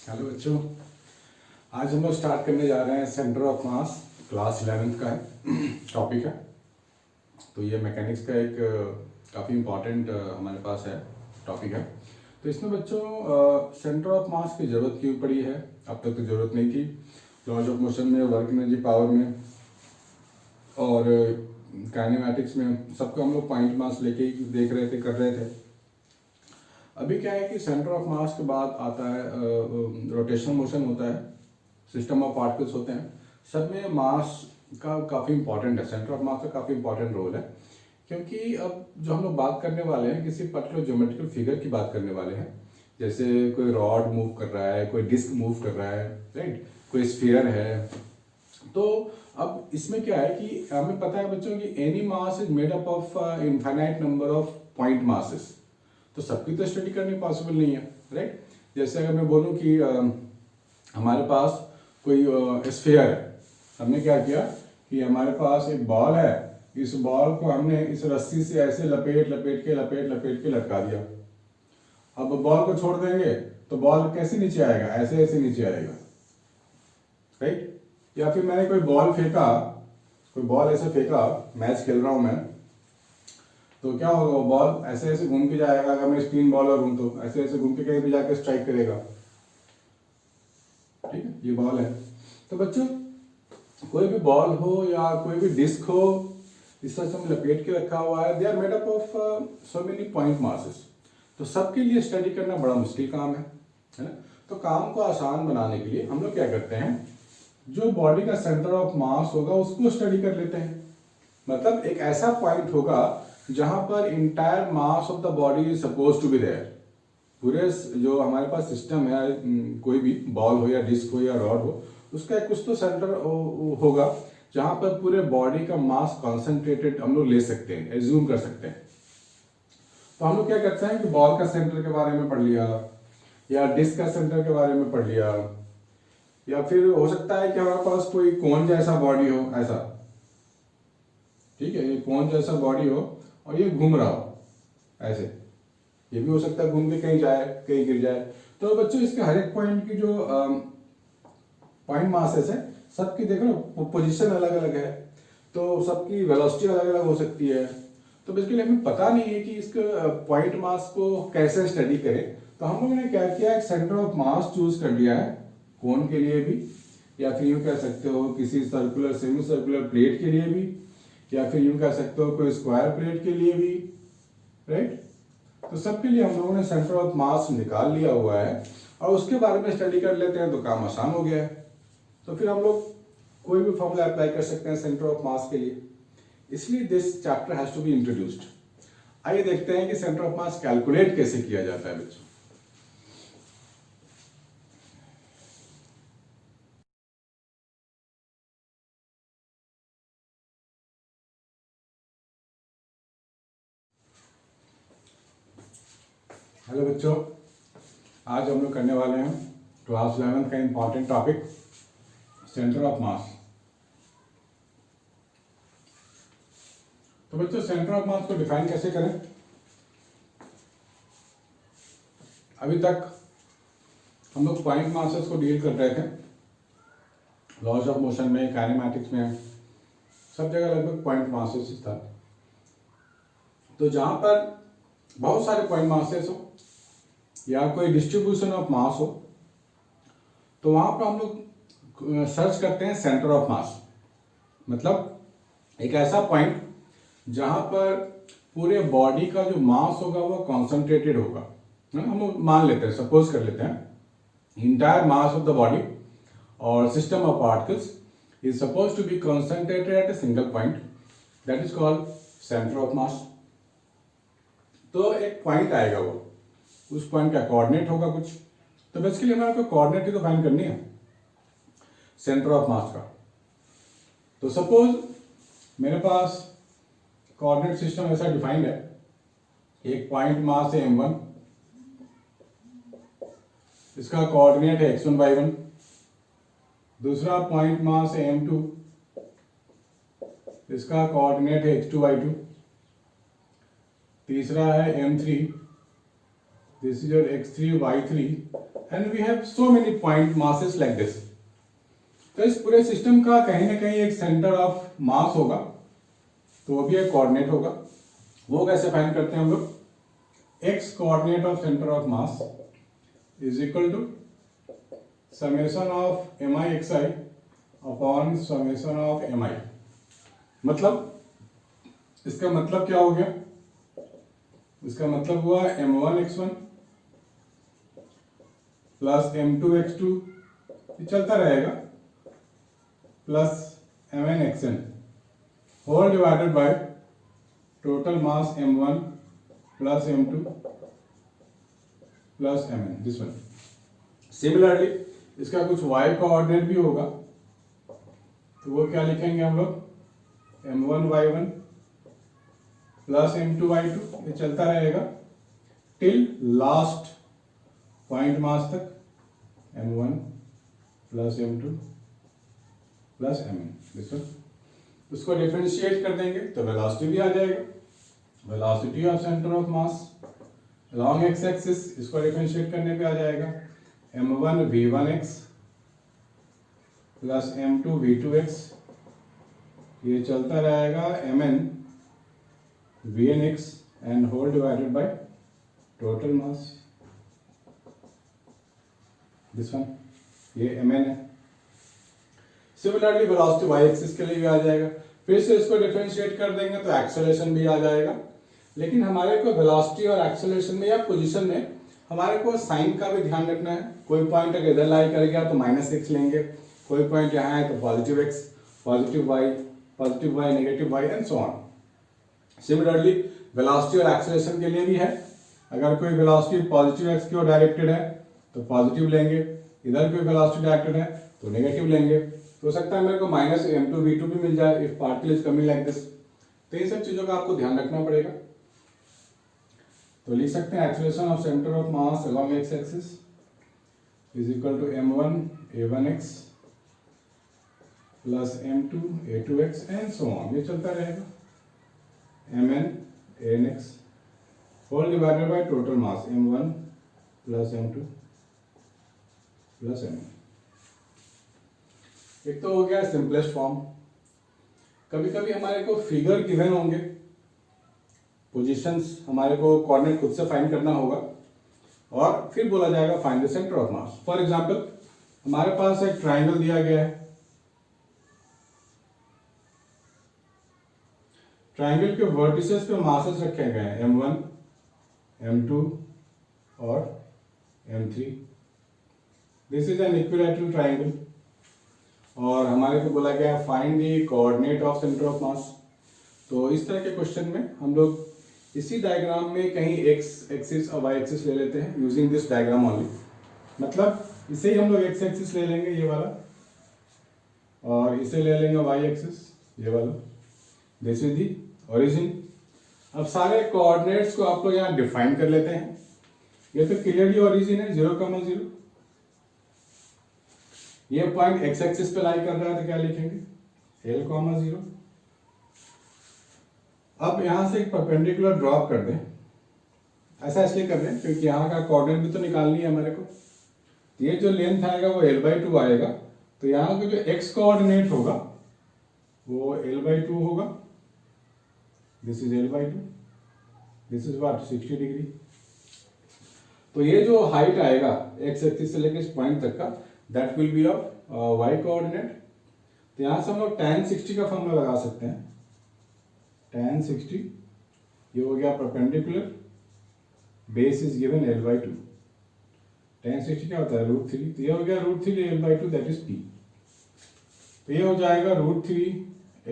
Hello बच्चों, आज हम लोग स्टार्ट करने जा रहे हैं centre of mass. Class 11th का है टॉपिक है। तो ये मैकेनिक्स का एक काफ़ी इम्पॉर्टेंट हमारे पास है टॉपिक है। तो इसमें बच्चों सेंटर ऑफ मास की ज़रूरत क्यों पड़ी है? अब तक तो ज़रूरत नहीं थी। लॉज ऑफ मोशन में, वर्क एनर्जी पावर में और काइनेमैटिक्स में सबको हम लोग पॉइंट मास लेके ही देख रहे थे, कर रहे थे। अभी क्या है कि सेंटर ऑफ मास के बाद आता है रोटेशनल मोशन होता है, सिस्टम ऑफ पार्टिकल्स होते हैं। सब में मास का काफ़ी इंपॉर्टेंट है, सेंटर ऑफ मास का काफ़ी इंपॉर्टेंट रोल है। क्योंकि अब जो हम लोग बात करने वाले हैं किसी पर्टिकुलर ज्योमेट्रिकल फिगर की बात करने वाले हैं। जैसे कोई रॉड मूव कर रहा है, कोई डिस्क मूव कर रहा है, राइट, कोई स्फीयर है। तो अब इसमें क्या है कि हमें पता है बच्चों कि any mass is made up of infinite number of point masses. तो सबकी तो स्टडी करनी पॉसिबल नहीं है, राइट। जैसे अगर मैं बोलूं कि हमारे पास कोई स्फीयर है, हमने क्या किया कि हमारे पास एक बॉल है, इस बॉल को हमने इस रस्सी से ऐसे लपेट के लटका दिया। अब बॉल को छोड़ देंगे तो बॉल कैसे नीचे आएगा? ऐसे ऐसे नीचे आएगा, राइट। या फिर मैंने कोई बॉल फेंका, कोई बॉल ऐसे फेंका, मैच खेल रहा हूं मैं, तो क्या होगा? वो बॉल ऐसे ऐसे घूम के जाएगा। अगर मैं स्पिन बॉलर हूं तो ऐसे ऐसे घूम के कहीं भी जाकर स्ट्राइक करेगा, ठीक है। ये बॉल है। तो बच्चों, कोई भी बॉल हो या कोई भी डिस्क हो, इस तरह से हम लपेट के रखा हुआ है। They are made up of so many point masses. तो सबके लिए स्टडी करना बड़ा मुश्किल काम है ना। तो काम को आसान बनाने के लिए हम लोग क्या करते हैं, जो बॉडी का सेंटर ऑफ मास होगा उसको स्टडी कर लेते हैं। मतलब एक ऐसा पॉइंट होगा जहां पर entire mass of the body is suppose to be there. पूरे जो हमारे पास सिस्टम है, कोई भी बॉल हो या डिस्क हो या रॉड हो, उसका एक कुछ तो सेंटर होगा जहां पर पूरे बॉडी का मास कॉन्सेंट्रेटेड हम लोग ले सकते हैं, एज्यूम कर सकते हैं। तो हम लोग क्या करते हैं कि बॉल का सेंटर के बारे में पढ़ लिया, या डिस्क का सेंटर के बारे में पढ़ लिया, या फिर हो सकता है कि हमारे पास कोई कोन जैसा बॉडी हो, ऐसा, ठीक है, ये कोन जैसा बॉडी हो और ये घूम रहा हो ऐसे। ये भी हो सकता है घूम के कहीं जाए, कहीं गिर जाए। तो बच्चों, इसके हर एक पॉइंट की जो पॉइंट मासेस है, सबकी देख लो पोजीशन अलग अलग है, तो सबकी वेलोसिटी अलग अलग हो सकती है। तो बेसिकली हमें पता नहीं है कि इसका पॉइंट मास को कैसे स्टडी करें। तो हम लोगों ने क्या किया, एक सेंटर ऑफ मास चूज कर लिया है कोन के लिए भी, या फिर यूं कह सकते हो किसी सर्कुलर सेमी सर्कुलर प्लेट के लिए भी, या फिर यूं कह सकते हो कोई स्क्वायर प्लेट के लिए भी, राइट। तो सबके लिए हम लोगों ने सेंटर ऑफ मास निकाल लिया हुआ है और उसके बारे में स्टडी कर लेते हैं तो काम आसान हो गया है। तो फिर हम लोग कोई भी फॉर्मूला अप्लाई कर सकते हैं सेंटर ऑफ मास के लिए। इसलिए this chapter has to be introduced. आइए देखते हैं कि सेंटर ऑफ मास कैलकुलेट कैसे किया जाता है बच्चों। हेलो बच्चों, आज हम लोग करने वाले हैं क्लास 11 का important topic, centre of mass. तो बच्चों, सेंटर ऑफ मास को डिफाइन कैसे करें? अभी तक हम लोग पॉइंट मासेस को डील कर रहे थे, लॉज ऑफ मोशन में, काइनेमैटिक्स में, सब जगह लगभग पॉइंट मासेस था। तो जहां पर बहुत सारे पॉइंट मासेस हो या कोई डिस्ट्रीब्यूशन ऑफ मास हो, तो वहां पर हम लोग सर्च करते हैं सेंटर ऑफ मास। मतलब एक ऐसा पॉइंट जहां पर पूरे बॉडी का जो मास होगा वो कॉन्सेंट्रेटेड होगा। हम मान लेते हैं, सपोज कर लेते हैं entire mass of the body और system of particles is suppose to be concentrated at a single point, that is called centre of mass. तो एक पॉइंट आएगा, वो उस पॉइंट का कोऑर्डिनेट होगा कुछ। तो बेसिकली हमें आपको कोऑर्डिनेट ही तो फाइंड करनी है सेंटर ऑफ मास का। तो सपोज मेरे पास कोऑर्डिनेट सिस्टम ऐसा डिफाइंड है, एक पॉइंट मास है m1, इसका कोऑर्डिनेट है x1 y1। दूसरा पॉइंट मास है m2, इसका कोऑर्डिनेट है x2 y2। तीसरा है m3, this is your x3 y3 and we have so many point masses like this. तो इस पूरे सिस्टम का कहीं ना कहीं एक सेंटर ऑफ मास होगा, तो वो भी एक कोऑर्डिनेट होगा. वो कैसे फाइंड करते हैं हम लोग? x coordinate of centre of mass is equal to summation of mi(xi) upon summation of mi. मतलब इसका मतलब क्या हो गया? इसका मतलब हुआ m1x1 प्लस m2x2, ये चलता रहेगा, plus mn(xn) whole divided by total mass m1 plus m2 plus mn, this one. Similarly इसका कुछ y कोऑर्डिनेट भी होगा, तो वो क्या लिखेंगे हम लोग? m1y1 प्लस m2y2, ये चलता रहेगा टिल लास्ट पॉइंट मास तक, m1 plus m2 plus mn, this one. उसको डिफरेंशिएट कर देंगे तो वेलोसिटी भी आ जाएगा. Velocity of centre of mass along x axis, इसको डिफरेंशिएट करने पे आ जाएगा m1 v1x plus m2 v2x, ये चलता रहेगा mn vnx and whole divided by total mass, this one. ये mn है. सिमिलरली वेलोसिटी y एक्सिस के लिए भी आ जाएगा. फिर से इसको डिफरेंशिएट कर देंगे तो एक्सेलरेशन भी आ जाएगा. लेकिन हमारे को वेलोसिटी और एक्सेलरेशन में या पोजीशन में हमारे को साइन का भी ध्यान रखना है. कोई पॉइंट अगर इधर लाई कर गया तो -x लेंगे, कोई पॉइंट यहाँ है तो positive x, positive y, negative y and so on. Similarly velocity और एक्सेलरेशन के लिए भी है. अगर कोई वेलोसिटी पॉजिटिव x की ओर डायरेक्टेड है तो पॉजिटिव लेंगे, इधर कोई वेलोसिटी डायरेक्टेड है तो नेगेटिव लेंगे. तो हो सकता है मेरे को -m2v2 भी मिल जाए if particle is coming like this. तो इन सब चीजों का आपको ध्यान रखना पड़ेगा. तो लिख सकते हैं acceleration of centre of mass along x axis is equal to m1 a1x plus m2 a2x and so on, ये चलता रहेगा mn anx whole divided by total mass m1 plus m2 plus mn. एक तो हो गया simplest form. कभी कभी हमारे को फिगर गिवन होंगे, पोजीशंस हमारे को कोऑर्डिनेट खुद से फाइंड करना होगा और फिर बोला जाएगा find the centre of mass. For example हमारे पास एक ट्रायंगल दिया गया है. ट्रायंगल के वर्टिसेस पे मासेस रखे गए हैं m1, m2 और m3. This is an equilateral triangle और हमारे को बोला गया find the coordinate of centre of mass. तो इस तरह के क्वेश्चन में हम लोग इसी डायग्राम में कहीं x एक्सिस और y एक्सिस ले लेते हैं यूजिंग दिस डायग्राम ओनली. मतलब इसे ही हम लोग x एक्सिस ले लेंगे ये वाला, और इसे ले लेंगे y एक्सिस ये वाला. This is the origin. अब सारे कोऑर्डिनेट्स को आप लोग यहाँ डिफाइन कर लेते हैं. ये तो क्लियरली ओरिजिन है 0,0. ये पॉइंट x एक्सिस पे लाई कर रहा है तो क्या लिखेंगे l,0. अब यहां से एक परपेंडिकुलर ड्रॉप कर दें. ऐसा इसलिए कर दें क्योंकि यहाँ का कोऑर्डिनेट भी तो निकालनी है हमारे को. ये जो लेंथ आएगा वो l/2 आएगा, तो यहाँ का जो x कोऑर्डिनेट होगा वो l/2 होगा. This is l/2, this is what 60 degree. तो ये जो हाइट आएगा x एक्सिस से लेकर इस पॉइंट तक का, that will be of y coordinate. तो यहाँ से हम लोग tan 60 का फॉर्मूला लगा सकते हैं. tan 60 ये हो गया perpendicular, base is given l/2. tan 60 क्या होता है √3, तो ये हो गया √3 l/2 दैट इज p. तो ये हो जाएगा √3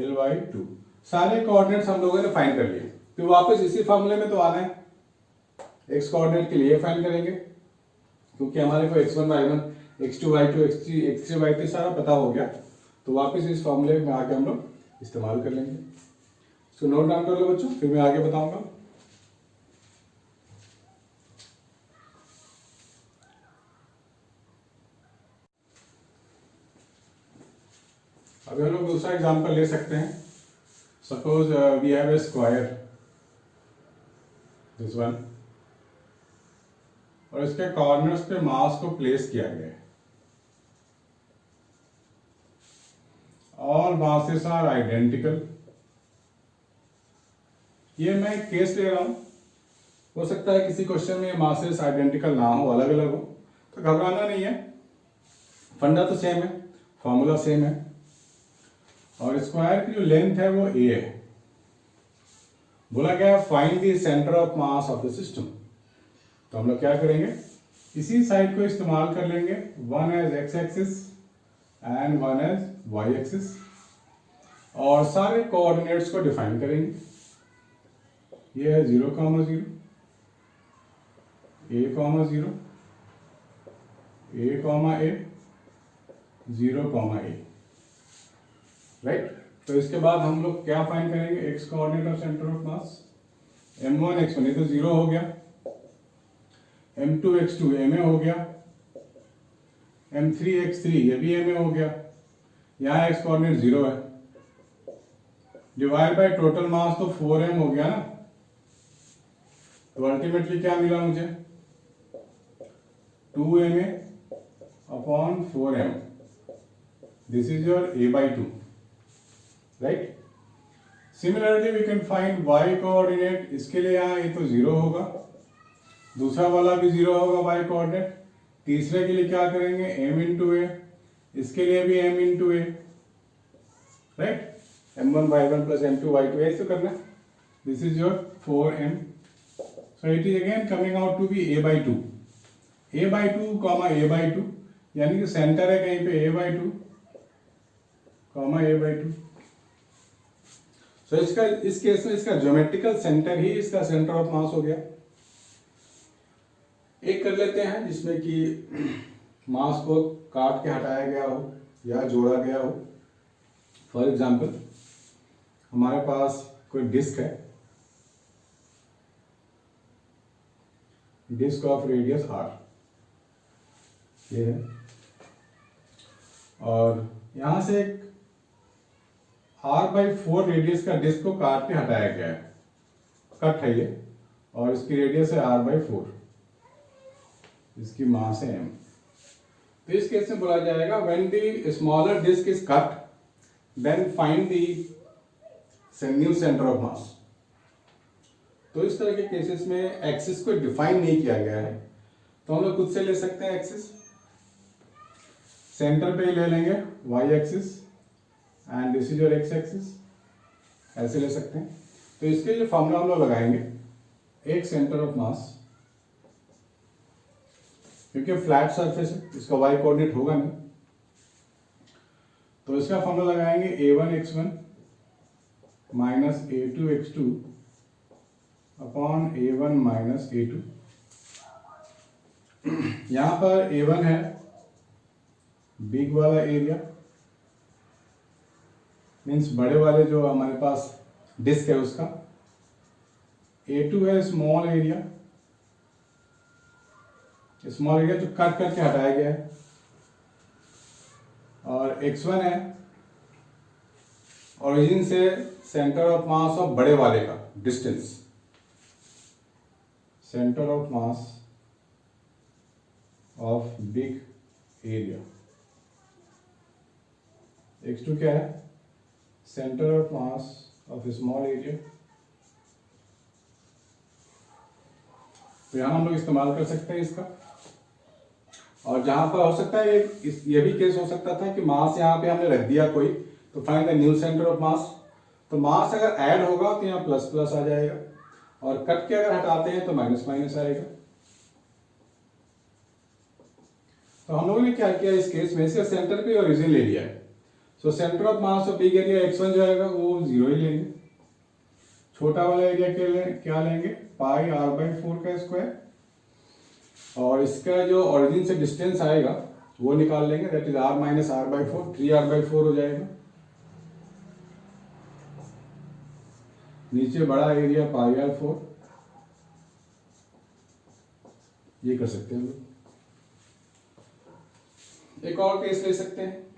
l/2. सारे कोऑर्डिनेट्स हम लोगों ने फाइंड कर लिए. फिर वापस इसी फॉर्मूले में तो आना है. x कोऑर्डिनेट के लिए फाइंड करेंगे क्योंकि हमारे को x1 y1 x2 y2 x3 y3 सारा पता हो गया. तो वापस इस फॉर्मूले में आके हम लोग इस्तेमाल कर लेंगे. इसको नोट डाउन कर लो बच्चों, फिर मैं आगे बताऊंगा. अभी हम लोग दूसरा एग्जांपल ले सकते हैं. Suppose we have a square, this one, और इसके कॉर्नर्स पे मास को प्लेस किया गया है। All masses are identical. ये मैं एक केस ले रहा हूं, हो सकता है किसी क्वेश्चन में मासेस आइडेंटिकल ना हो, अलग अलग हो, तो घबराना नहीं है, फंडा तो सेम है, फॉर्मूला सेम है, और स्क्वायर की जो लेंथ है वो a है। बोला गया find the centre of mass of the system. तो हम लोग क्या करेंगे, इसी साइड को इस्तेमाल कर लेंगे, one as x axis and one as y axis, और सारे कोऑर्डिनेट्स को डिफाइन करेंगे। ये है 0, 0, a, 0, a, 0, a, राइट। तो इसके बाद हम लोग क्या फाइंड करेंगे, एक्स कोऑर्डिनेट और centre of mass, m1 x1 ये तो 0 हो गया, m2 x2 a में हो गया, m3 x3 ये भी a में हो गया, यहाँ x कोऑर्डिनेट 0 है, डिवाइड बाय टोटल मास तो 4m हो गया ना। तो अल्टीमेटली क्या मिला मुझे, 2ma upon 4m, this is your a/2, right. Similarly we can find y coordinate, इसके लिए यहाँ ये तो 0 होगा, दूसरा वाला भी 0 होगा y कोऑर्डिनेट, तीसरे के लिए क्या करेंगे m इंटू a, इसके लिए भी m into a, right, m1 y1 plus m2 y2 ऐसे करना, this is your 4m, so it is again coming out to be a/2, a/2 comma a/2, यानी कि सेंटर है कहीं पे a/2 कॉमा a/2। सो इसका इस केस में इसका ज्योमेट्रिकल सेंटर ही इसका सेंटर ऑफ मास हो गया। एक कर लेते हैं जिसमें कि मास को काट के हटाया गया हो या जोड़ा गया हो। फॉर एग्जांपल हमारे पास कोई डिस्क है, डिस्क ऑफ रेडियस r, ये है, और यहां से एक r/4 रेडियस का डिस्क को काट के हटाया गया है, कट है ये, और इसकी रेडियस है r/4, इसकी मास है m। तो इस केस में बोला जाएगा when the smaller disc is cut then find the new centre of mass. तो इस तरह के केसेस में एक्सिस को डिफाइन नहीं किया गया है, तो हम लोग खुद से ले सकते हैं एक्सिस, सेंटर पे ही ले लेंगे y axis and this is your x axis, ऐसे ले सकते हैं। तो इसके लिए फॉर्मूला हम लोग लगाएंगे, एक सेंटर ऑफ मास, क्योंकि फ्लैट सरफेस है इसका y कोऑर्डिनेट होगा नहीं, तो इसका फॉर्मूला लगाएंगे a1 x1 minus a2 x2 upon a1 minus a2। यहां पर a1 है बिग वाला एरिया, मीन्स बड़े वाले जो हमारे पास डिस्क है उसका, a2 है स्मॉल एरिया, स्मॉल एरिया जो कट करके हटाया गया है, और x1 है ओरिजिन से सेंटर ऑफ मास ऑफ बड़े वाले का distance, centre of mass of big area. x2 क्या है, centre of mass of small area. तो यहां हम लोग इस्तेमाल कर सकते हैं इसका, और जहां पर हो सकता है ये भी केस हो सकता था कि मास यहाँ पे हमने रख दिया कोई, तो find the new centre of mass. तो मास अगर ऐड होगा तो यहाँ प्लस प्लस आ जाएगा, और कट के अगर हटाते हैं तो माइनस माइनस आएगा। तो हम लोगों ने क्या किया इस केस में, इसका सेंटर पे ओरिजिन ले लिया है, so centre of mass of big area x1 जो आएगा वो 0 ही लेंगे, छोटा वाला एरिया क्या लेंगे पाई r/4 का स्क्वायर, और इसका जो ओरिजिन से डिस्टेंस आएगा वो निकाल लेंगे, that is r minus r/4, 3r/4 हो जाएगा। नीचे बड़ा एरिया पाई r/4, ये कर सकते हैं हम लोग। एक और केस ले सकते हैं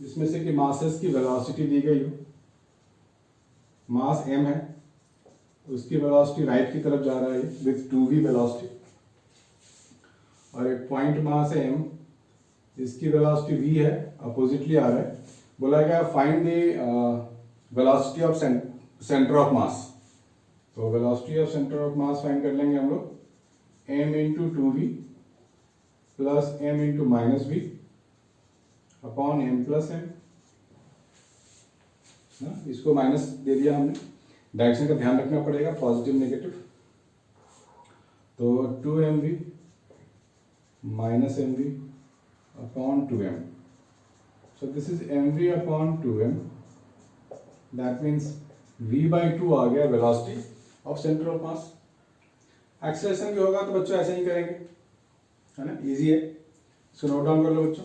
जिसमें से कि मासेस की वेलोसिटी दी गई हो, मास m है, उसकी वेलोसिटी राइट की तरफ जा रहा है विथ 2v वेलोसिटी, और एक पॉइंट मास है m, इसकी वेलोसिटी v है, अपोजिटली आ रहा है। बोला गया find the velocity of centre of mass. तो velocity of centre of mass find कर लेंगे हम लोग, m into 2v plus m into minus v upon m plus m। इसको माइनस दे दिया हमने, डायरेक्शन का ध्यान रखना पड़ेगा, पॉजिटिव नेगेटिव। तो 2mv minus mv upon 2m। So this is mv upon 2m, that means v by 2 आ गया velocity of centre of mass. Acceleration भी होगा तो बच्चों ऐसे ही करेंगे, है ना, इजी है। इसको नोट डाउन कर लो बच्चों।